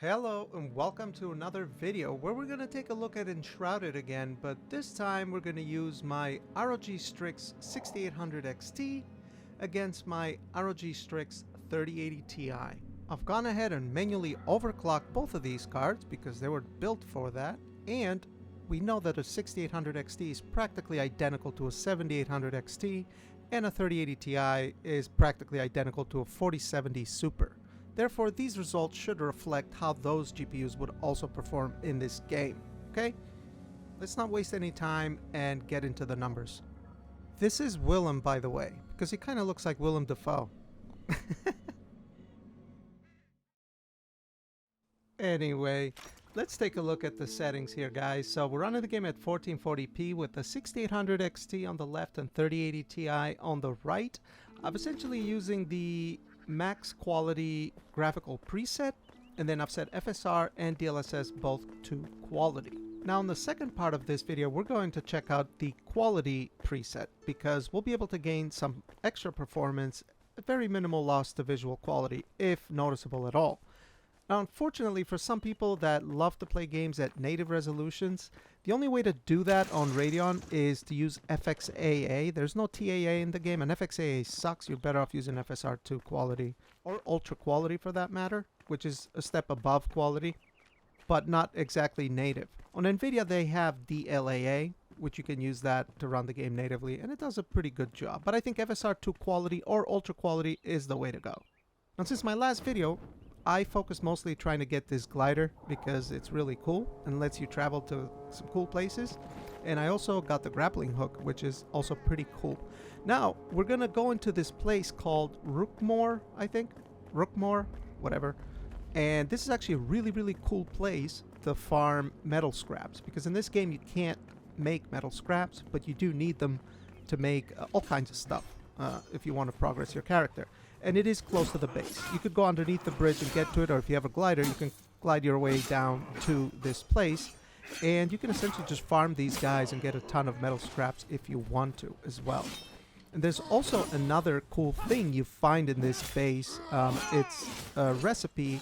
Hello and welcome to another video where we're going to take a look at Enshrouded again, but this time we're going to use my ROG Strix 6800XT against my ROG Strix 3080Ti. I've gone ahead and manually overclocked both of these cards because they were built for that, and we know that a 6800XT is practically identical to a 7800XT, and a 3080Ti is practically identical to a 4070 Super. Therefore, these results should reflect how those GPUs would also perform in this game, okay? Let's not waste any time and get into the numbers. This is Willem, by the way, because he kind of looks like Willem Dafoe. Anyway, let's take a look at the settings here, guys. So we're running the game at 1440p with the 6800XT on the left and 3080Ti on the right. I'm essentially using the max quality graphical preset, and then I've set FSR and DLSS both to quality. Now in the second part of this video, we're going to check out the quality preset because we'll be able to gain some extra performance, very minimal loss to visual quality, if noticeable at all. Now, unfortunately, for some people that love to play games at native resolutions, the only way to do that on Radeon is to use FXAA. There's no TAA in the game, and FXAA sucks. You're better off using FSR2 quality, or ultra quality for that matter, which is a step above quality, but not exactly native. On NVIDIA, they have DLAA, which you can use that to run the game natively, and it does a pretty good job. But I think FSR2 quality or ultra quality is the way to go. Now, since my last video, I focused mostly trying to get this glider because it's really cool and lets you travel to some cool places. And I also got the grappling hook, which is also pretty cool. Now, we're going to go into this place called Rookmore, I think. Rookmore, whatever. And this is actually a really, really cool place to farm metal scraps. Because in this game, you can't make metal scraps, but you do need them to make all kinds of stuff if you want to progress your character. And it is close to the base. You could go underneath the bridge and get to it, or if you have a glider, you can glide your way down to this place. And you can essentially just farm these guys and get a ton of metal scraps if you want to as well. And there's also another cool thing you find in this base. It's a recipe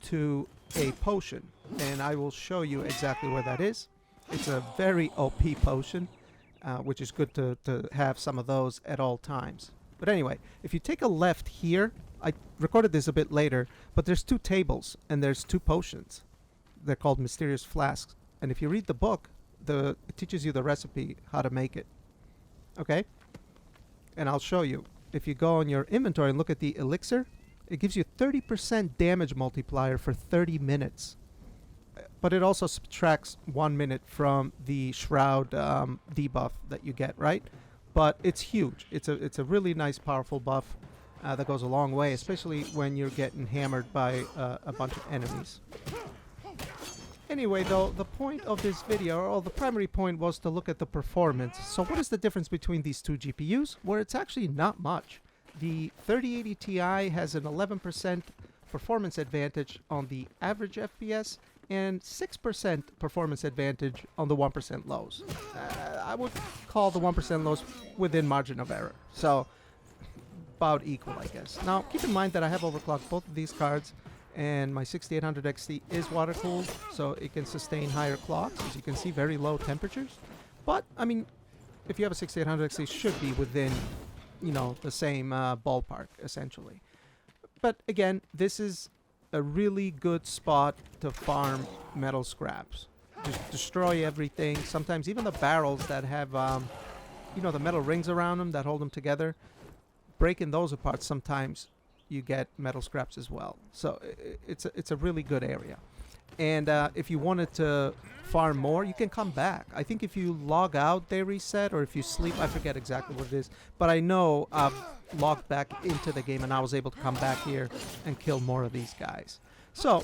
to a potion. And I will show you exactly where that is. It's a very OP potion, which is good to have some of those at all times. But anyway, if you take a left here, I recorded this a bit later, but there's two tables and there's two potions. They're called mysterious flasks. And if you read the book, it teaches you the recipe, how to make it. Okay? And I'll show you. If you go on your inventory and look at the elixir, it gives you 30% damage multiplier for 30 minutes. But it also subtracts 1 minute from the shroud debuff that you get, right? But it's huge. It's a really nice, powerful buff that goes a long way, especially when you're getting hammered by a bunch of enemies. Anyway, though, the point of this video, or the primary point, was to look at the performance. So what is the difference between these two GPUs? Well, it's actually not much. The 3080Ti has an 11% performance advantage on the average FPS, and 6% performance advantage on the 1% lows. I would call the 1% lows within margin of error. So, about equal, I guess. Now, keep in mind that I have overclocked both of these cards, and my 6800XT is water cooled, so it can sustain higher clocks. As you can see, very low temperatures. But, I mean, if you have a 6800XT, it should be within, you know, the same ballpark, essentially. But, again, this is a really good spot to farm metal scraps. Just destroy everything. Sometimes even the barrels that have, you know, the metal rings around them that hold them together, breaking those apart, sometimes you get metal scraps as well. So it's a really good area. And if you wanted to farm more, you can come back. I think if you log out, they reset, or if you sleep, I forget exactly what it is. But I know I've logged back into the game and I was able to come back here and kill more of these guys. So,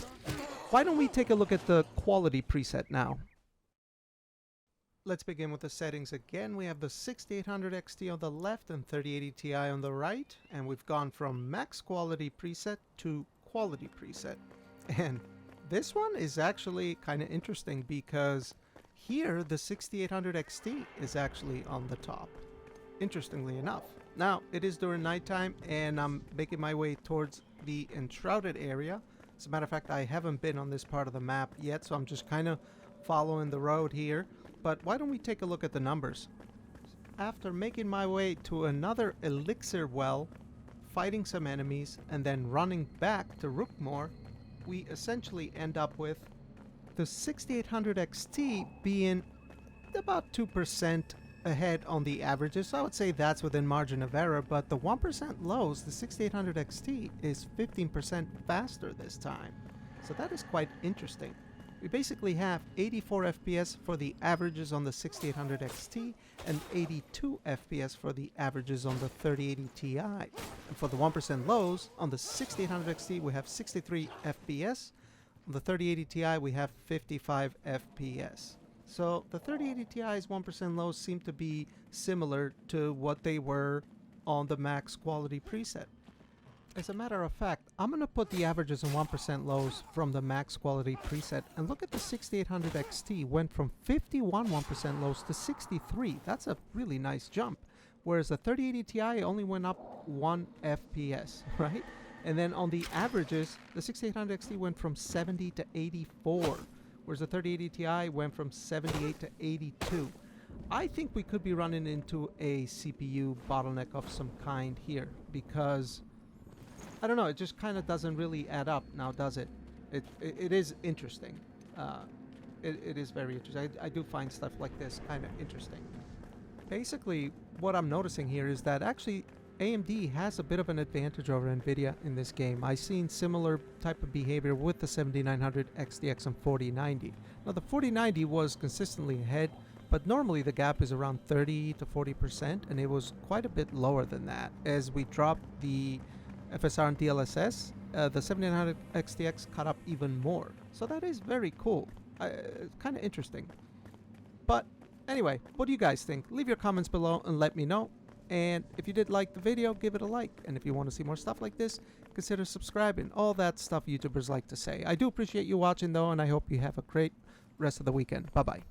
why don't we take a look at the quality preset now? Let's begin with the settings again. We have the 6800XT on the left and 3080Ti on the right. And we've gone from max quality preset to quality preset. And this one is actually kind of interesting because here the 6800XT is actually on the top, interestingly enough. Now, it is during nighttime and I'm making my way towards the Enshrouded area, As a matter of fact, I haven't been on this part of the map yet, so I'm just kind of following the road here. But why don't we take a look at the numbers? After making my way to another elixir well, fighting some enemies, and then running back to Rookmore, we essentially end up with the 6800 XT being about 2% ahead on the averages. So I would say that's within margin of error, but the 1% lows, the 6800 XT is 15% faster this time. So that is quite interesting. We basically have 84 FPS for the averages on the 6800 XT and 82 FPS for the averages on the 3080 Ti. And for the 1% lows, on the 6800 XT we have 63 FPS. On the 3080 Ti we have 55 FPS. So the 3080 Ti's 1% lows seem to be similar to what they were on the max quality preset. As a matter of fact, I'm going to put the averages and 1% lows from the max quality preset, and look at the 6800 XT went from 51 1% lows to 63. That's a really nice jump. Whereas the 3080 Ti only went up 1 FPS, right? And then on the averages, the 6800 XT went from 70 to 84, whereas the 3080 Ti went from 78 to 82. I think we could be running into a CPU bottleneck of some kind here, because I don't know, it just kind of doesn't really add up now, does it? It is interesting. It is very interesting. I do find stuff like this kind of interesting. Basically, what I'm noticing here is that actually AMD has a bit of an advantage over NVIDIA in this game. I've seen similar type of behavior with the 7900 XTX and 4090. Now the 4090 was consistently ahead, but normally the gap is around 30 to 40%, and it was quite a bit lower than that. As we dropped the FSR and DLSS, the 7900 XTX caught up even more. So that is very cool. Kind of interesting. But anyway, what do you guys think? Leave your comments below and let me know. And if you did like the video, give it a like. And if you want to see more stuff like this, consider subscribing. All that stuff YouTubers like to say. I do appreciate you watching though, and I hope you have a great rest of the weekend. Bye-bye.